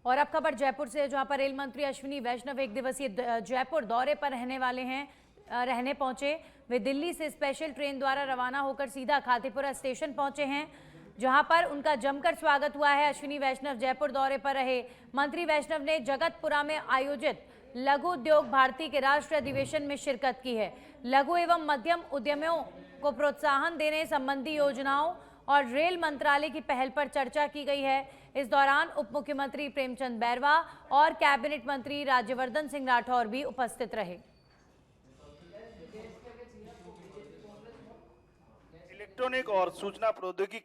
और अब खबर जयपुर से, जहां पर रेल मंत्री अश्विनी वैष्णव एक दिवसीय जयपुर दौरे पर रहने पहुंचे। वे दिल्ली से स्पेशल ट्रेन द्वारा रवाना होकर सीधा खातीपुरा स्टेशन पहुंचे हैं, जहां पर उनका जमकर स्वागत हुआ है। अश्विनी वैष्णव जयपुर दौरे पर रहे मंत्री वैष्णव ने जगतपुरा में आयोजित लघु उद्योग भारती के राष्ट्रीय अधिवेशन में शिरकत की है। लघु एवं मध्यम उद्यमियों को प्रोत्साहन देने संबंधी योजनाओं और रेल मंत्रालय की पहल पर चर्चा की गई है। इस दौरान उप मुख्यमंत्री प्रेमचंद बैरवा और कैबिनेट मंत्री राज्यवर्धन सिंह राठौर भी उपस्थित रहे। इलेक्ट्रॉनिक और सूचना प्रौद्योगिकी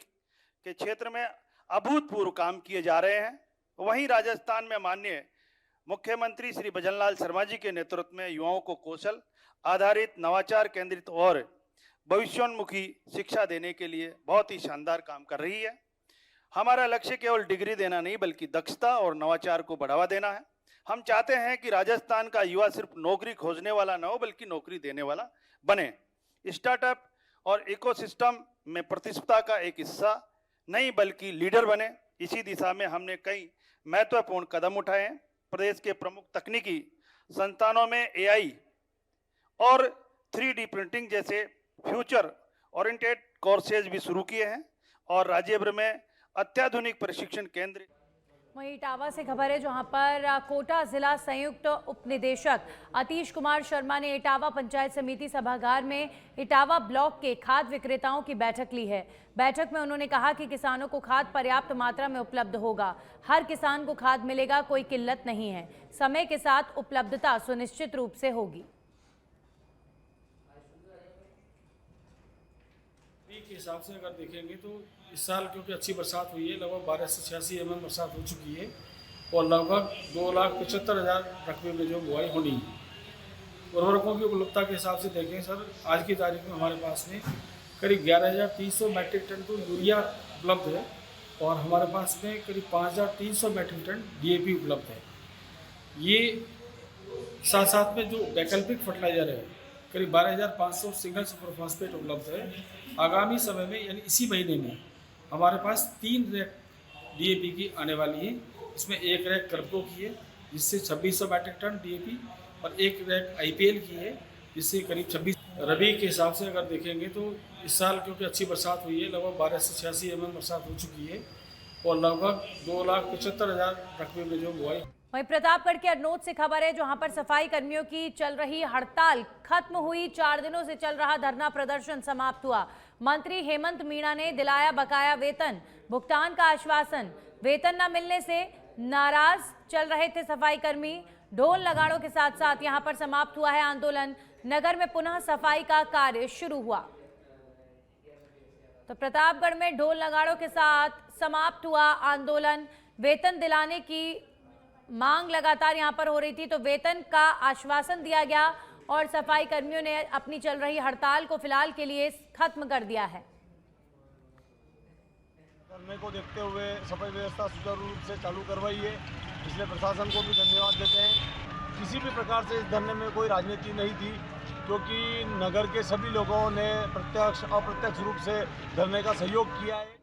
के क्षेत्र में अभूतपूर्व काम किए जा रहे हैं। वहीं राजस्थान में माननीय मुख्यमंत्री श्री भजनलाल शर्मा जी के नेतृत्व में युवाओं को कौशल आधारित, नवाचार केंद्रित और भविष्योन्मुखी शिक्षा देने के लिए बहुत ही शानदार काम कर रही है। हमारा लक्ष्य केवल डिग्री देना नहीं, बल्कि दक्षता और नवाचार को बढ़ावा देना है। हम चाहते हैं कि राजस्थान का युवा सिर्फ नौकरी खोजने वाला न हो, बल्कि नौकरी देने वाला बने। स्टार्टअप और इकोसिस्टम में प्रतिस्पर्धा का एक हिस्सा नहीं, बल्कि लीडर बने। इसी दिशा में हमने कई महत्वपूर्ण कदम उठाए हैं। प्रदेश के प्रमुख तकनीकी संस्थानों में एआई और 3D प्रिंटिंग जैसे फ्यूचर ओरिएंटेड कोर्सेज भी शुरू किए हैं और राज्य भर में अत्याधुनिक प्रशिक्षण केंद्र। वहीं इटावा से खबर है, जहां पर कोटा जिला संयुक्त उपनिदेशक अतीश कुमार शर्मा ने इटावा पंचायत समिति सभागार में इटावा ब्लॉक के खाद विक्रेताओं की बैठक ली है। बैठक में उन्होंने कहा कि किसानों को खाद पर्याप्त मात्रा में उपलब्ध होगा। हर किसान को खाद मिलेगा, कोई किल्लत नहीं है। समय के साथ उपलब्धता सुनिश्चित रूप से होगी। के हिसाब से अगर देखेंगे तो इस साल क्योंकि अच्छी बरसात हुई है, लगभग 1286 mm बरसात हो चुकी है और लगभग 2,75,000 रकबे में जो बुआई होनी है। उर्वरकों की उपलब्धता के हिसाब से देखें सर, आज की तारीख में हमारे पास में करीब 11,300 मैट्रिक टन तो यूरिया उपलब्ध है और हमारे पास में करीब 5,300 मैट्रिक टन DAP उपलब्ध है। ये साथ साथ में जो वैकल्पिक फर्टिलाइजर है करीब 12,500 सिंगल सुपर फॉस्फेट उपलब्ध है। आगामी समय में यानी इसी महीने में हमारे पास 3 रैक DAP की आने वाली है। इसमें एक रैक कर्पको की है जिससे 2600 मैट्रिक टन DAP और एक रैक IPL की है जिससे करीब 26। रबी के हिसाब से अगर देखेंगे तो इस साल क्योंकि अच्छी बरसात हुई है, लगभग 1286 mm बरसात हो चुकी है और लगभग 2,75,000 रकबे में जो बुआई। वहीं प्रतापगढ़ के अरनोद से खबर है, जहां पर सफाई कर्मियों की चल रही हड़ताल खत्म हुई। 4 दिनों से चल रहा धरना प्रदर्शन समाप्त हुआ। मंत्री हेमंत मीणा ने दिलाया बकाया वेतन भुगतान का आश्वासन। वेतन न मिलने से नाराज चल रहे थे सफाई कर्मी। ढोल नगाड़ों के साथ साथ यहां पर समाप्त हुआ है आंदोलन। नगर में पुनः सफाई का कार्य शुरू हुआ। तो प्रतापगढ़ में ढोल नगाड़ों के साथ समाप्त हुआ आंदोलन। वेतन दिलाने की मांग लगातार यहां पर हो रही थी, तो वेतन का आश्वासन दिया गया और सफाई कर्मियों ने अपनी चल रही हड़ताल को फिलहाल के लिए खत्म कर दिया है। धरने को देखते हुए सफाई व्यवस्था सुचारू रूप से चालू करवाई है, इसलिए प्रशासन को भी धन्यवाद देते हैं। किसी भी प्रकार से इस धरने में कोई राजनीति नहीं थी, क्योंकि नगर के सभी लोगों ने प्रत्यक्ष अप्रत्यक्ष रूप से धरने का सहयोग किया है।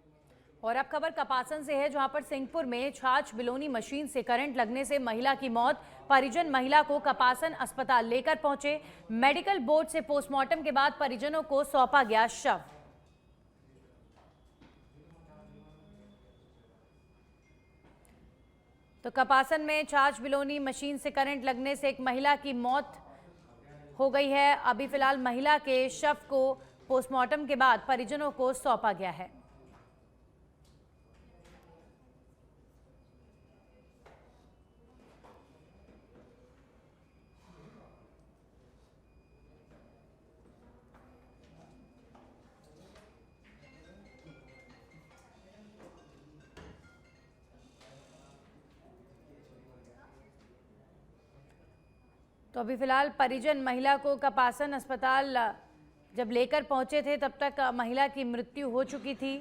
और अब खबर कपासन से है, जहां पर सिंहपुर में छाछ बिलोनी मशीन से करंट लगने से महिला की मौत। परिजन महिला को कपासन अस्पताल लेकर पहुंचे। मेडिकल बोर्ड से पोस्टमार्टम के बाद परिजनों को सौंपा गया शव। तो कपासन में छाछ बिलोनी मशीन से करंट लगने से एक महिला की मौत हो गई है। अभी फिलहाल महिला के शव को पोस्टमार्टम के बाद परिजनों को सौंपा गया है। तो अभी फिलहाल परिजन महिला को कपासन अस्पताल जब लेकर पहुंचे थे, तब तक महिला की मृत्यु हो चुकी थी।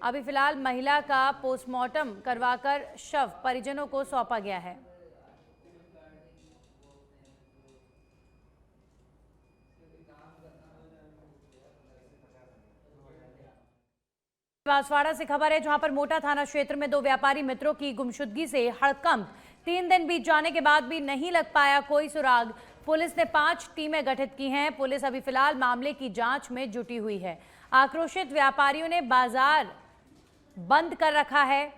अभी फिलहाल महिला का पोस्टमार्टम करवाकर शव परिजनों को सौंपा गया है। बांसवाड़ा से खबर है, जहां पर मोटा थाना क्षेत्र में दो व्यापारी मित्रों की गुमशुदगी से हड़कंप। 3 दिन बीत जाने के बाद भी नहीं लग पाया कोई सुराग। पुलिस ने 5 टीमें गठित की हैं। पुलिस अभी फिलहाल मामले की जांच में जुटी हुई है। आक्रोशित व्यापारियों ने बाजार बंद कर रखा है।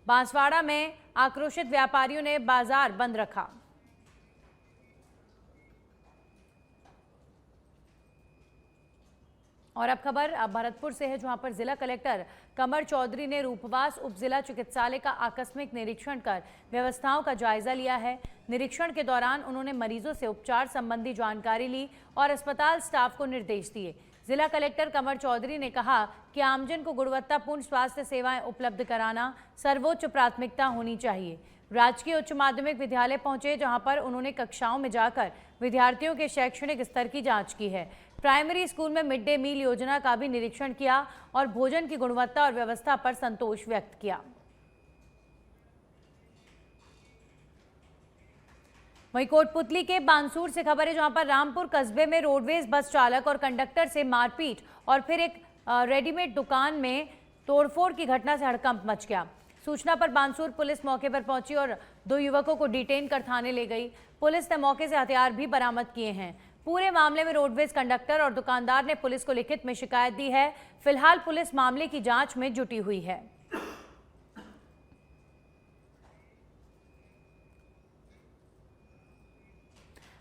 बांसवाड़ा में आक्रोशित व्यापारियों ने बाजार बंद रखा। और अब खबर भरतपुर से है, जहां पर जिला कलेक्टर कमर चौधरी ने रूपवास उप जिला चिकित्सालय का आकस्मिक निरीक्षण कर व्यवस्थाओं का जायजा लिया है। निरीक्षण के दौरान उन्होंने मरीजों से उपचार संबंधी जानकारी ली और अस्पताल स्टाफ को निर्देश दिए। जिला कलेक्टर कमर चौधरी ने कहा कि आमजन को गुणवत्तापूर्ण स्वास्थ्य सेवाएं उपलब्ध कराना सर्वोच्च प्राथमिकता होनी चाहिए। राजकीय उच्च माध्यमिक विद्यालय पहुंचे, जहां पर उन्होंने कक्षाओं में जाकर विद्यार्थियों के शैक्षणिक स्तर की जांच की है। प्राइमरी स्कूल में मिड डे मील योजना का भी निरीक्षण किया और भोजन की गुणवत्ता और व्यवस्था पर संतोष व्यक्त किया। वहीं कोटपुतली के बानसूर से खबर है, जहां पर रामपुर कस्बे में रोडवेज बस चालक और कंडक्टर से मारपीट और फिर एक रेडीमेड दुकान में तोड़फोड़ की घटना से हड़कंप मच गया। सूचना पर बानसूर पुलिस मौके पर पहुंची और 2 युवकों को डिटेन कर थाने ले गई। पुलिस ने मौके से हथियार भी बरामद किए हैं। पूरे मामले में रोडवेज कंडक्टर और दुकानदार ने पुलिस को लिखित में शिकायत दी है। फिलहाल पुलिस मामले की जांच में जुटी हुई है।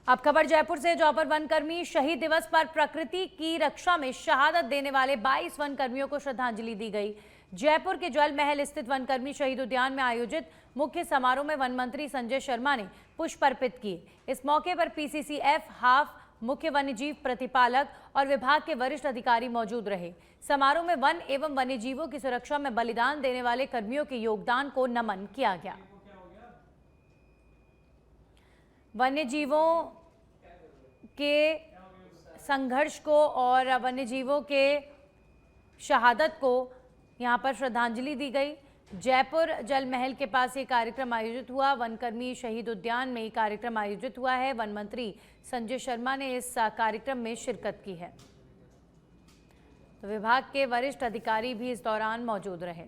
अब खबर जयपुर से, जहां पर वनकर्मी शहीद दिवस पर प्रकृति की रक्षा में शहादत देने वाले 22 वनकर्मियों को श्रद्धांजलि दी गई। जयपुर के जल महल स्थित वनकर्मी शहीद उद्यान में आयोजित मुख्य समारोह में वन मंत्री संजय शर्मा ने पुष्प अर्पित किए। इस मौके पर पीसीसीएफ, हाफ, मुख्य वन्यजीव प्रतिपालक और विभाग के वरिष्ठ अधिकारी मौजूद रहे। समारोह में वन एवं वन्यजीवों की सुरक्षा में बलिदान देने वाले कर्मियों के योगदान को नमन किया गया। वन्यजीवों के संघर्ष को और वन्यजीवों के शहादत को यहां पर श्रद्धांजलि दी गई। जयपुर जल महल के पास ये कार्यक्रम आयोजित हुआ। वनकर्मी शहीद उद्यान में ये कार्यक्रम आयोजित हुआ है। वन मंत्री संजय शर्मा ने इस कार्यक्रम में शिरकत की है। तो विभाग के वरिष्ठ अधिकारी भी इस दौरान मौजूद रहे।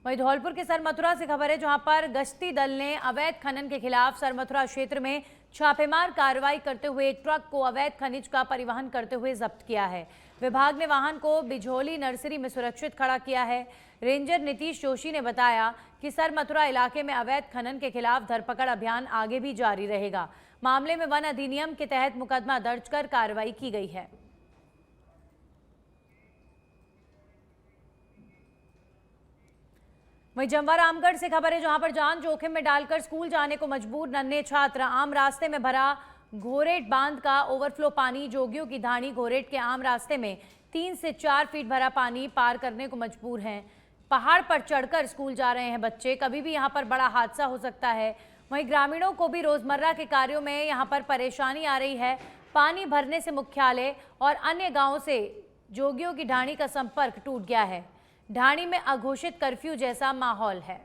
वहीं धौलपुर के सरमथुरा से खबर है, जहां पर गश्ती दल ने अवैध खनन के खिलाफ सरमथुरा क्षेत्र में छापेमार कार्रवाई करते हुए एक ट्रक को अवैध खनिज का परिवहन करते हुए जब्त किया है। विभाग ने वाहन को बिझोली नर्सरी में सुरक्षित खड़ा किया है। रेंजर नीतीश जोशी ने बताया कि सरमथुरा इलाके में अवैध खनन के खिलाफ धरपकड़ अभियान आगे भी जारी रहेगा। मामले में वन अधिनियम के तहत मुकदमा दर्ज कर कार्रवाई की गई है। वहीं जमवा रामगढ़ से खबर है, जहां पर जान जोखिम में डालकर स्कूल जाने को मजबूर नन्हे छात्र। आम रास्ते में भरा घोरेट बांध का ओवरफ्लो पानी। जोगियों की धानी घोरेट के आम रास्ते में 3 से 4 फीट भरा पानी पार करने को मजबूर हैं। पहाड़ पर चढ़कर स्कूल जा रहे हैं बच्चे। कभी भी यहां पर बड़ा हादसा हो सकता है। वहीं ग्रामीणों को भी रोजमर्रा के कार्यों में यहां पर परेशानी आ रही है। पानी भरने से मुख्यालय और अन्य गांवों से जोगियों की ढाणी का संपर्क टूट गया है। ढाणी में अघोषित कर्फ्यू जैसा माहौल है।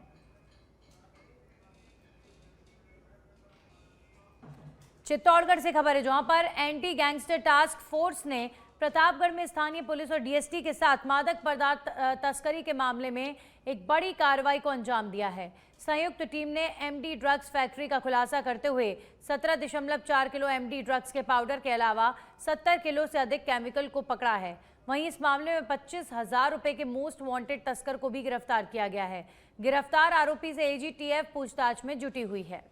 चित्तौड़गढ़ से खबर है, जहां पर एंटी गैंगस्टर टास्क फोर्स ने प्रतापगढ़ में स्थानीय पुलिस और डीएसटी के साथ मादक पदार्थ तस्करी के मामले में एक बड़ी कार्रवाई को अंजाम दिया है। संयुक्त टीम ने एमडी ड्रग्स फैक्ट्री का खुलासा करते हुए 17.4 किलो एमडी ड्रग्स के पाउडर के अलावा 70 किलो से अधिक केमिकल को पकड़ा है। वहीं इस मामले में 25,000 रुपए के मोस्ट वांटेड तस्कर को भी गिरफ्तार किया गया है। गिरफ्तार आरोपी से एजीटीएफ पूछताछ में जुटी हुई है।